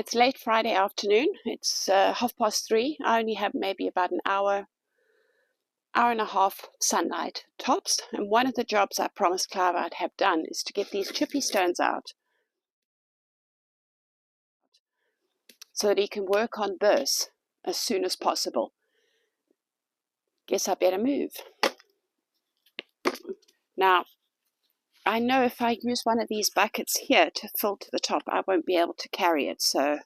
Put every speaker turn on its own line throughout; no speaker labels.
It's late Friday afternoon. It's 3:30. I only have maybe about an hour and a half sunlight tops. And one of the jobs I promised Clive I'd have done is to get these chippy stones out so that he can work on this as soon as possible. Guess I better move. Now, I know if I use one of these buckets here to fill to the top, I won't be able to carry it. So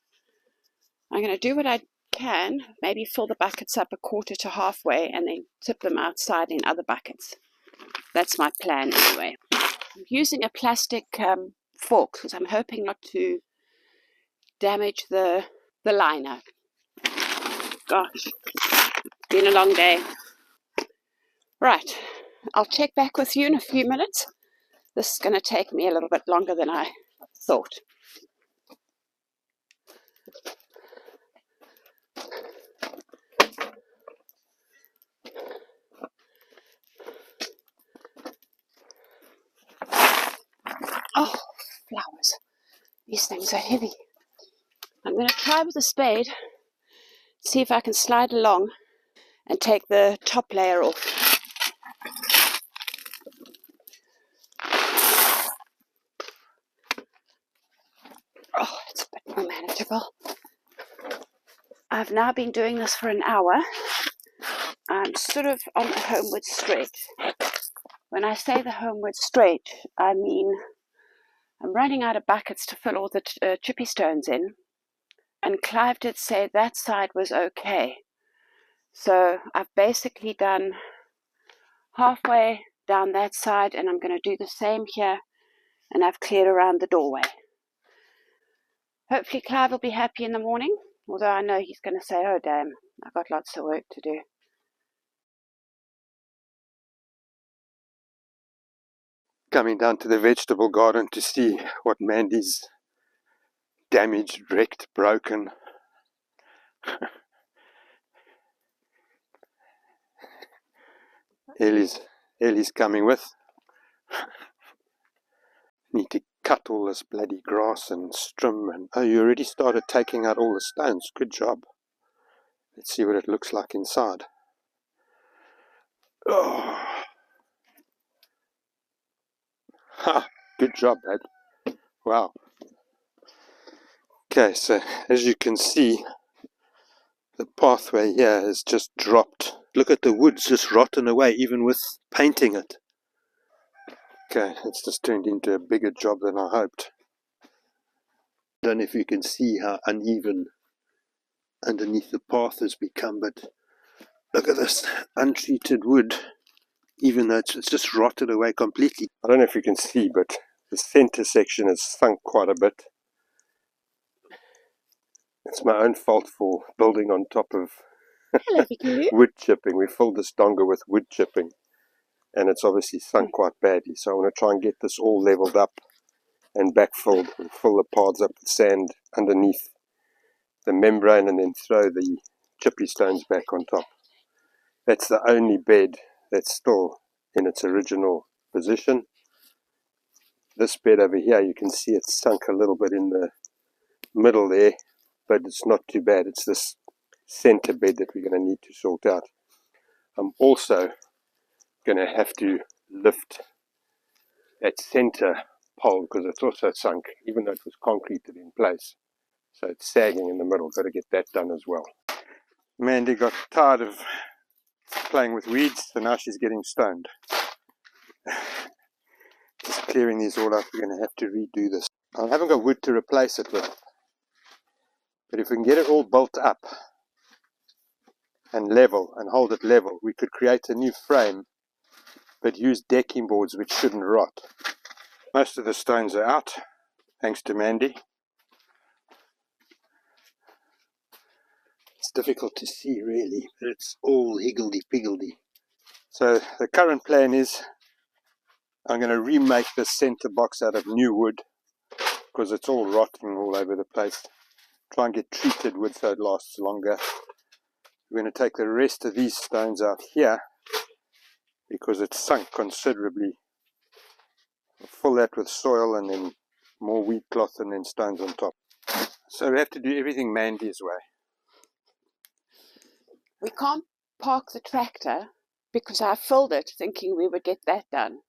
I'm going to do what I can, maybe fill the buckets up a quarter to halfway and then tip them outside in other buckets. That's my plan anyway. I'm using a plastic fork because I'm hoping not to damage the liner. Gosh, been a long day. Right, I'll check back with you in a few minutes. This is going to take me a little bit longer than I thought. Oh, flowers. These things are heavy. I'm going to try with a spade, see if I can slide along and take the top layer off. Oh, it's a bit more manageable. I've now been doing this for an hour. I'm sort of on the homeward stretch. When I say the homeward stretch, I mean I'm running out of buckets to fill all the chippy stones in. And Clive did say that side was okay. So I've basically done halfway down that side, and I'm going to do the same here, and I've cleared around the doorway. Hopefully Clive will be happy in the morning, although I know he's going to say, oh damn, I've got lots of work to do.
Coming down to the vegetable garden to see what Mandy's damaged, wrecked, broken. Ellie's coming with. Need to cut all this bloody grass and trim. And oh, you already started taking out all the stones. Good job. Let's see what it looks like inside. Oh. Ha! Good job, Dad. Wow. Okay, so as you can see, the pathway here has just dropped. Look at the wood's just rotten away, even with painting it. Okay, it's just turned into a bigger job than I hoped. Don't know if you can see how uneven underneath the path has become, but look at this untreated wood, even though it's just rotted away completely. I don't know if you can see, but the center section has sunk quite a bit. It's my own fault for building on top of wood chipping. We filled this donga with wood chipping, and it's obviously sunk quite badly. So I want to try and get this all leveled up and backfilled and fill the paths up with sand underneath the membrane, and then throw the chippy stones back on top. That's the only bed that's still in its original position. This bed over here, you can see it's sunk a little bit in the middle there, but it's not too bad. It's this center bed that we're going to need to sort out. I'm also going to have to lift that center pole because it's also sunk, even though it was concreted in place. So it's sagging in the middle. Got to get that done as well. Mandy got tired of playing with weeds, so now she's getting stoned. Just clearing these all up. We're going to have to redo this. I haven't got wood to replace it with, but if we can get it all built up and level and hold it level, we could create a new frame but use decking boards which shouldn't rot. Most of the stones are out, thanks to Mandy. It's difficult to see really, but it's all higgledy-piggledy. So the current plan is I'm going to remake this center box out of new wood because it's all rotting all over the place. Try and get treated wood so it lasts longer. We're going to take the rest of these stones out here because it's sunk considerably. We'll fill that with soil and then more wheat cloth and then stones on top. So we have to do everything Mandy's way.
We can't park the tractor because I filled it thinking we would get that done.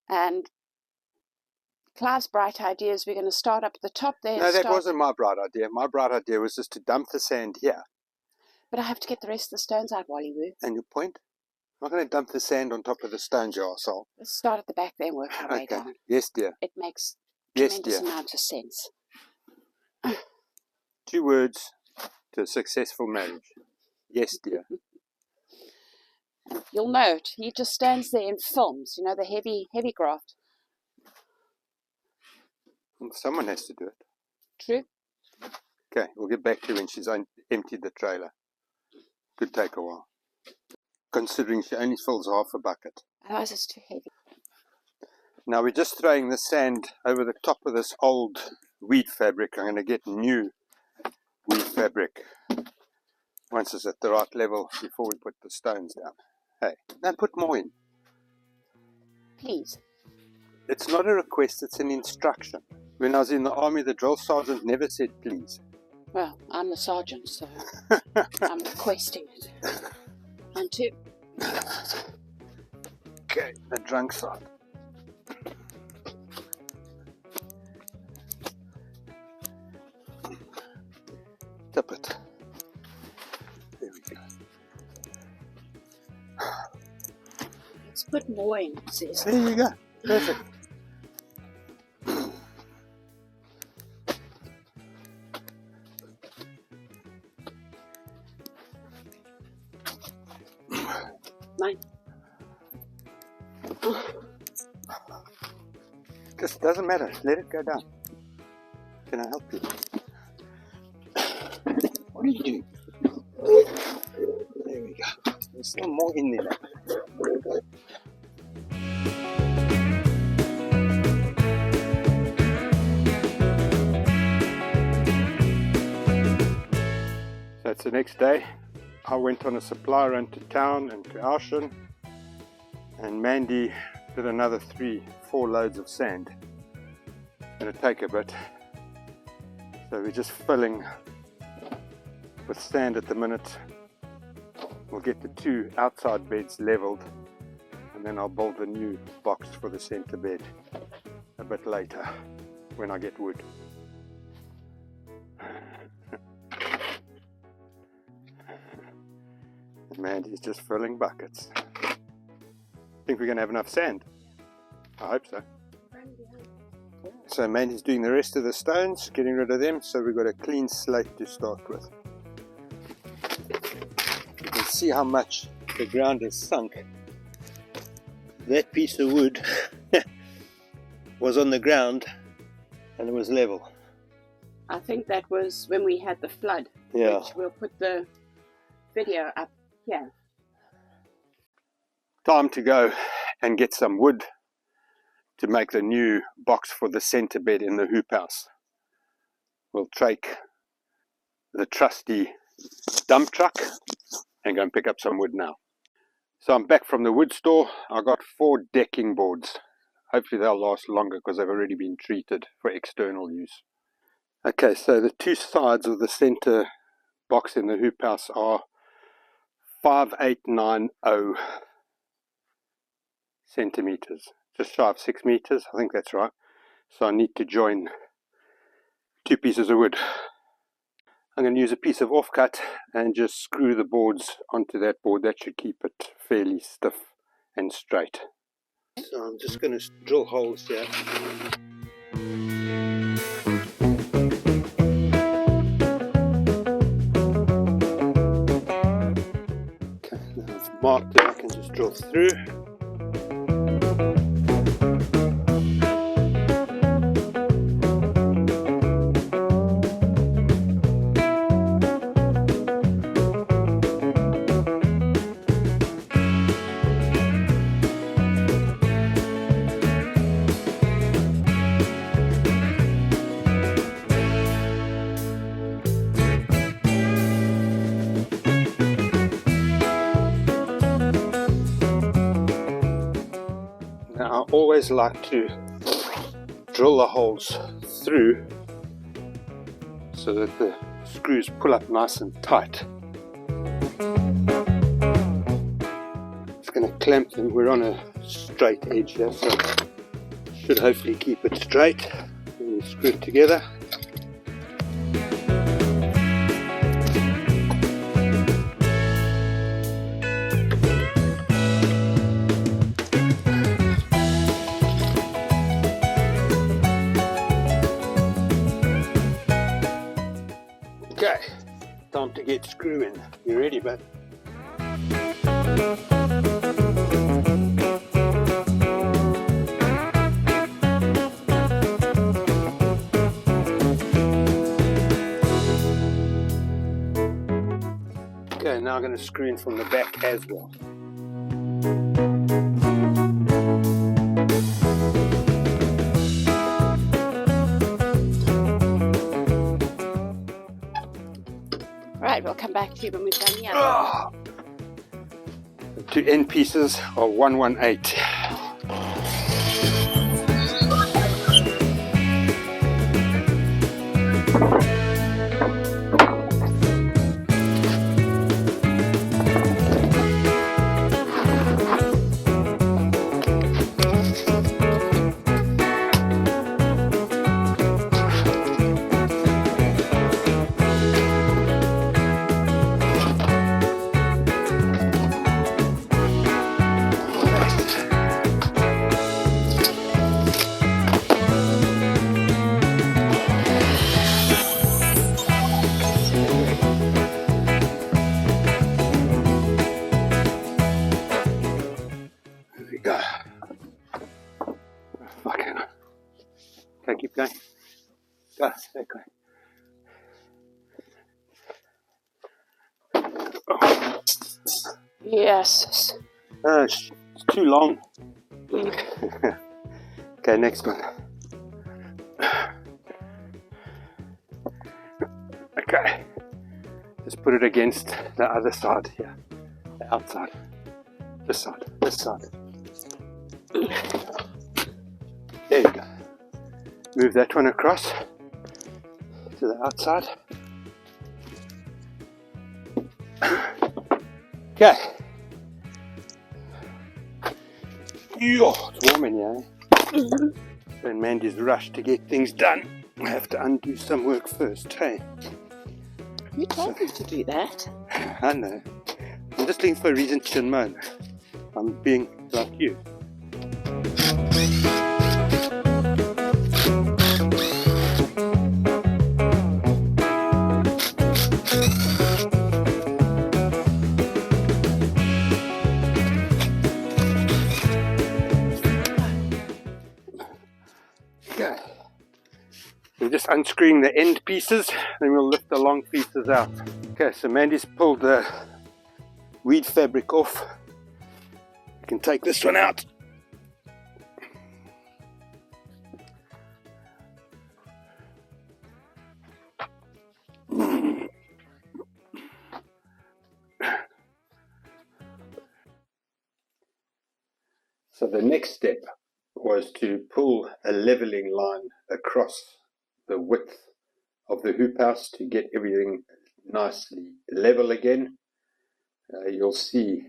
And Clive's bright idea is we're going to start up at the top there.
No, that wasn't my bright idea. My bright idea was just to dump the sand here.
But I have to get the rest of the stones out, Wally-woo.
And your point? I'm not going to dump the sand on top of the stones, you arsehole.
Let's start at the back there and work our way down.
Yes, dear.
It makes
yes,
tremendous
dear.
amount of sense.
2 words to a successful marriage. Yes, dear.
You'll note, he just stands there and films, you know, the heavy graft.
Someone has to do it.
True.
Okay, we'll get back to you when she's emptied the trailer. Could take a while. Considering she only fills half a bucket.
Otherwise it's too heavy.
Now we're just throwing the sand over the top of this old weed fabric. I'm going to get new weed fabric once it's at the right level before we put the stones down. Hey, don't put more in.
Please. It's
not a request, it's an instruction. When I was in the army, the drill sergeant never said please.
Well, I'm the sergeant, so I'm requesting it. 1, 2.
Okay, the drunk side. Tip it. There we go.
Let's put more in, sis.
There you go. Perfect.
Mine.
Just doesn't matter. Let it go down. Can I help you? What are you doing? There we go. There's still more in there. So it's the next day. I went on a supply run to town and to Ocean, and Mandy did another 3-4 loads of sand. It's going to take a bit, so we're just filling with sand at the minute. We'll get the 2 outside beds leveled, and then I'll build a new box for the center bed a bit later when I get wood. Mandy's just filling buckets. Think we're going to have enough sand? I hope so. So Mandy's doing the rest of the stones, getting rid of them, so we've got a clean slate to start with. You can see how much the ground has sunk. That piece of wood was on the ground and it was level.
I think that was when we had the flood.
Yeah.
Which we'll put the video up here.
Time to go and get some wood to make the new box for the center bed in the hoop house. We'll take the trusty dump truck and go and pick up some wood now. So I'm back from the wood store. I got 4 decking boards. Hopefully they'll last longer because they've already been treated for external use. Okay, so the 2 sides of the center box in the hoop house are 5890 centimeters, just shy of 6 meters. I think that's right. So I need to join 2 pieces of wood. I'm going to use a piece of offcut and just screw the boards onto that board. That should keep it fairly stiff and straight. So I'm just going to drill holes here. Okay, now I've marked it, I can just drill through. Now I always like to drill the holes through so that the screws pull up nice and tight. It's going to clamp them. We're on a straight edge here, so should hopefully keep it straight. We'll screw it together. Okay, time to get screwing. You ready, bud? Okay, now I'm going to screw in from the back as well.
Right, we'll come back to you when we've done the other.
The two end pieces are 118. Go. Fucking. Okay, keep going. Go, stay going. Oh.
Yes.
It's too long. Okay, next one. Okay. Just put it against the other side here. The outside. This side. This side. There you go. Move that one across to the outside. Okay. It's warm in here, eh? When Mandy's rushed to get things done, I have to undo some work first, hey?
You told me to do that.
I know. I'm just looking for a reason to moan. I'm being like you. Okay. We're just unscrewing the end pieces, then we'll lift the long pieces out. Okay, so Mandy's pulled the weed fabric off. We can take this one out. So the next step was to pull a leveling line across the width of the hoop house to get everything nicely level again. You'll see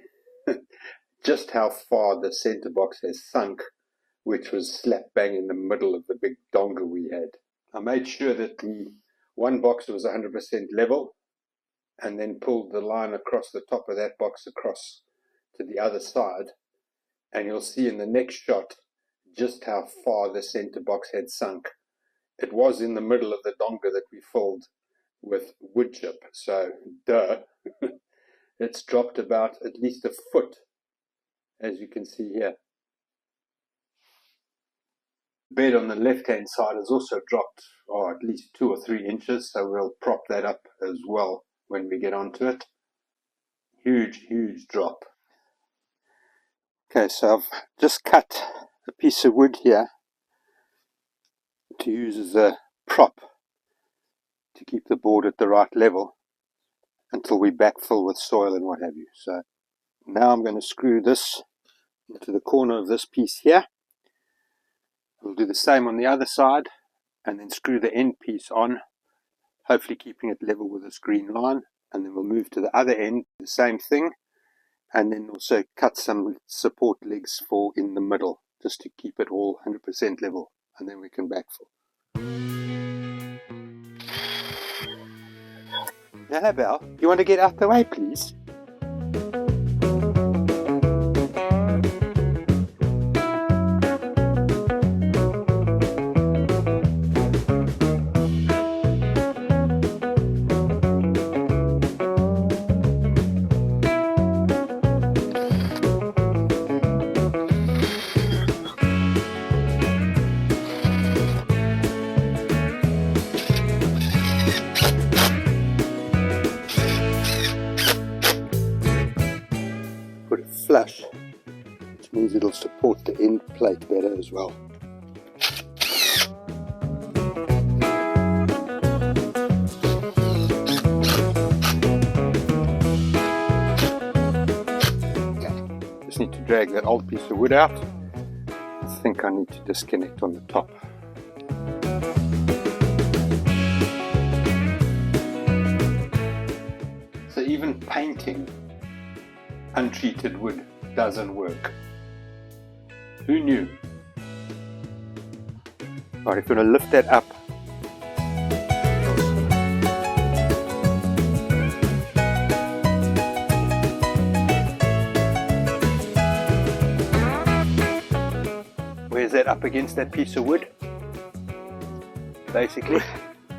just how far the center box has sunk, which was slap bang in the middle of the big donga we had. I made sure that the one box was 100% level and then pulled the line across the top of that box across to the other side, and you'll see in the next shot just how far the center box had sunk. It was in the middle of the donga that we filled with wood chip, so duh. It's dropped about at least a foot, as you can see here. The bed on the left hand side has also dropped at least 2 or 3 inches, so we'll prop that up as well when we get onto it. Huge drop. Okay, so I've just cut a piece of wood here to use as a prop to keep the board at the right level until we backfill with soil and what have you. So now I'm going to screw this into the corner of this piece here. We'll do the same on the other side and then screw the end piece on hopefully keeping it level with this green line, and then we'll move to the other end, the same thing, and then also cut some support legs for in the middle, just to keep it all 100% level, and then we can backfill. Annabelle, you want to get out the way, please? Put it flush, which means it'll support the end plate better as well. Okay, just need to drag that old piece of wood out. I think I need to disconnect on the top. So even painting untreated wood doesn't work. Who knew? Alright, if you want to lift that up. Where's that up against that piece of wood? Basically.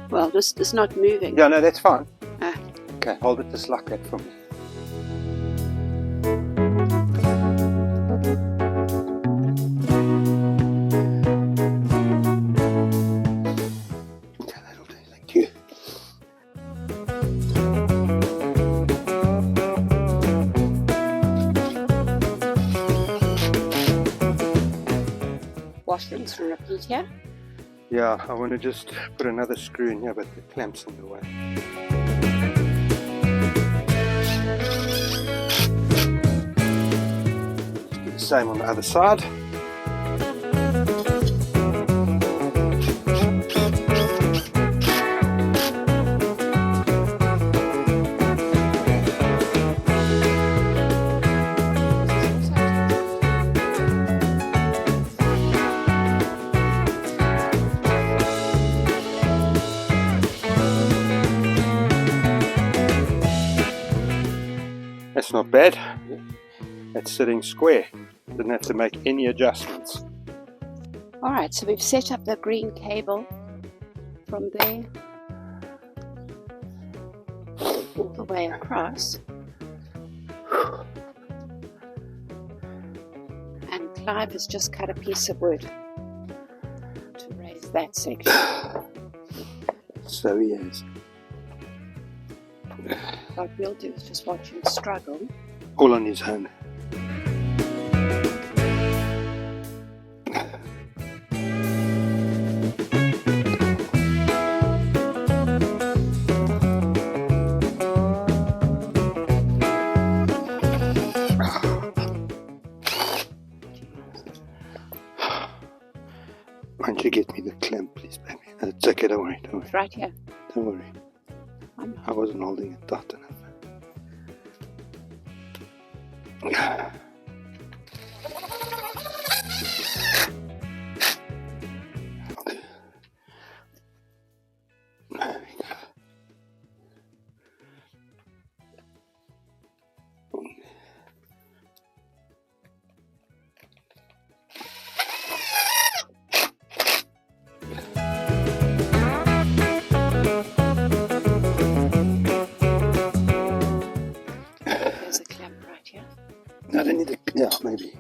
Well, it's not moving.
Yeah, no, that's fine.
Ah.
Okay, hold it just like that for me.
Wash, rinse and repeat here.
Yeah, I want to just put another screw in here, but the clamp's in the way. Let's do the same on the other side. That's not bad. That's sitting square. Didn't have to make any adjustments.
Alright, so we've set up the green cable from there all the way across. And Clive has just cut a piece of wood to raise that section.
So he is.
What we'll do is just watch him struggle.
All on his own. Why don't you get me the clamp, please, baby? Take it away. Don't worry.
It's right here.
Don't worry. I wasn't holding it tight enough. There we go.
There's a clamp right here.
I don't need a, yeah, maybe.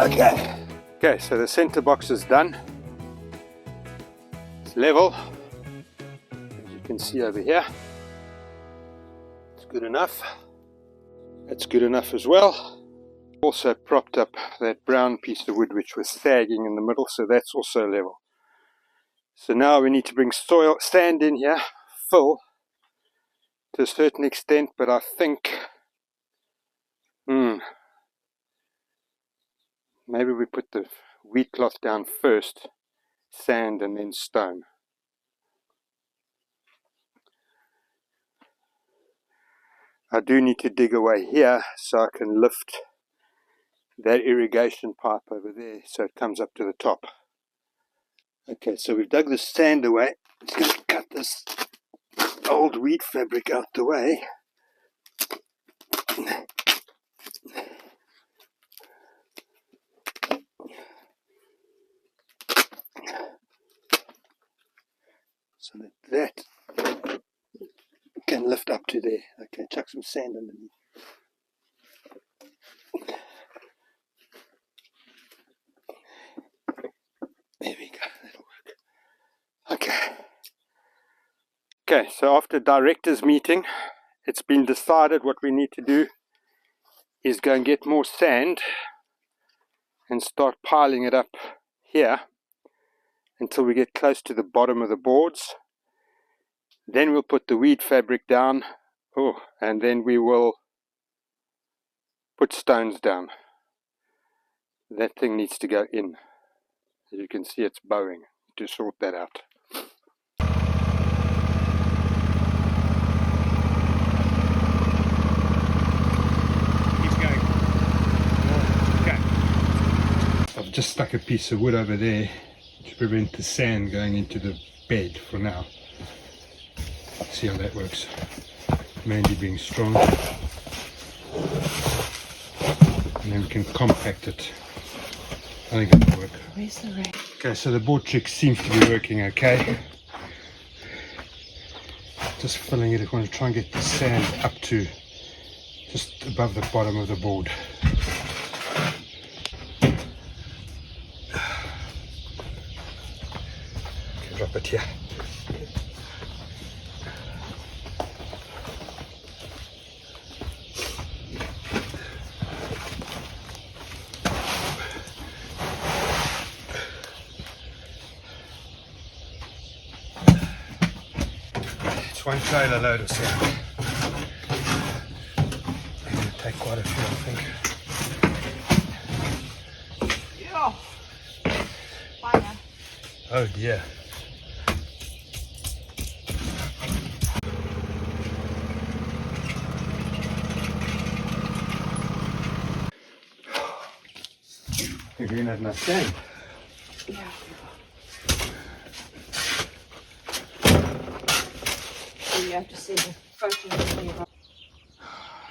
Okay, so the center box is done. It's level, as you can see over here. It's good enough. That's good enough as well. Also propped up that brown piece of wood which was sagging in the middle, so that's also level. So now we need to bring sand in here, fill to a certain extent, but I think maybe we put the wheat cloth down first, sand and then stone. I do need to dig away here so I can lift that irrigation pipe over there so it comes up to the top. Okay, so we've dug the sand away. It's going to cut this old wheat fabric out the way. So that can lift up to there. Okay, chuck some sand underneath. There we go, that'll work. Okay, so after directors meeting, it's been decided what we need to do is go and get more sand and start piling it up here until we get close to the bottom of the boards. Then we'll put the weed fabric down, and then we will put stones down. That thing needs to go in. As you can see, it's bowing. To sort that out. Keep going. Okay. I've just stuck a piece of wood over there to prevent the sand going into the bed for now. See how that works. Mandy being strong. And then we can compact it. I think it'll work.
Where's the rain?
Okay, so the board trick seems to be working okay. Just filling it. I want to try and get the sand up to just above the bottom of the board. Okay, drop it here. One trailer load of sand. I'm going to take quite a few, I think.
Yeah. Fire.
Oh dear. You're going to have enough sand.
Yeah. You have to see the photos.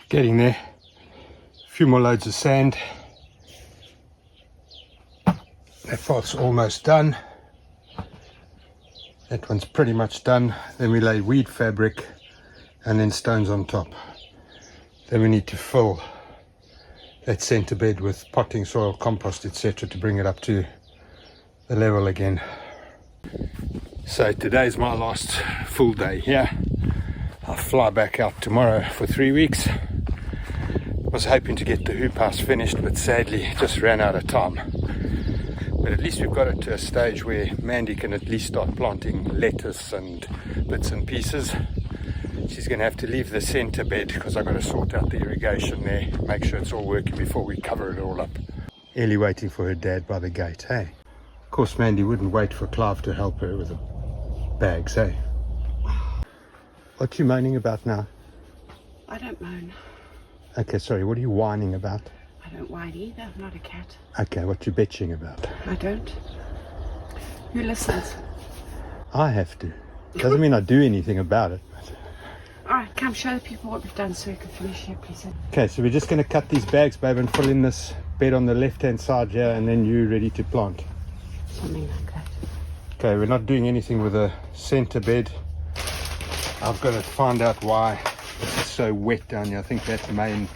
Getting there. A few more loads of sand. That part's almost done. That one's pretty much done. Then we lay weed fabric and then stones on top. Then we need to fill that center bed with potting soil, compost, etc. to bring it up to the level again. So today's my last full day here. I'll fly back out tomorrow for 3 weeks. Was hoping to get the hoop house finished, but sadly just ran out of time. But at least we've got it to a stage where Mandy can at least start planting lettuce and bits and pieces. She's going to have to leave the center bed because I've got to sort out the irrigation there, make sure it's all working before we cover it all up. Ellie waiting for her dad by the gate, hey? Of course Mandy wouldn't wait for Clive to help her with the bags, hey? What are you moaning about now?
I don't moan.
Okay, sorry, what are you whining about?
I don't whine either, I'm not a cat.
Okay, what you bitching about?
I don't. Who listens?
I have to. Doesn't mean I do anything about it.
Alright, come show the people what we've done so we can finish here, please.
Okay, so we're just going to cut these bags, babe, and fill in this bed on the left-hand side here, and then you're ready to plant.
Something like that.
Okay, we're not doing anything with the center bed. I've got to find out why it's so wet down here. I think that main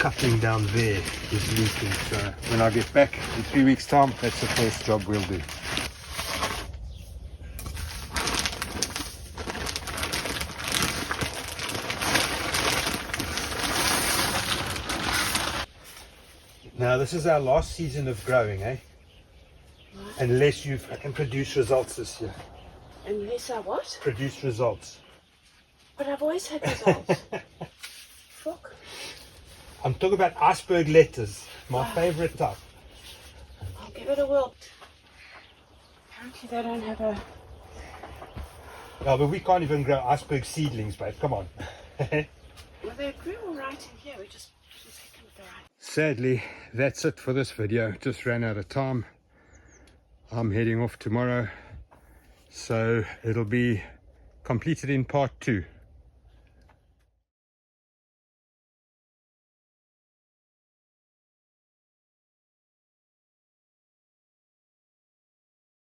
coupling down there is leaking. So when I get back in 3 weeks' time, that's the first job we'll do. Now this is our last season of growing, eh? Unless you can produce results this year.
Unless I what?
Produce results.
But I've always had results. Fuck.
I'm talking about iceberg lettuce, my favourite type.
I'll give it a whirl. Apparently they don't have a...
No, but we can't even grow iceberg seedlings, babe. Come on.
Well, they grew all right in here. We just didn't take them with the right...
Sadly, that's it for this video. Just ran out of time. I'm heading off tomorrow, so it'll be completed in part 2.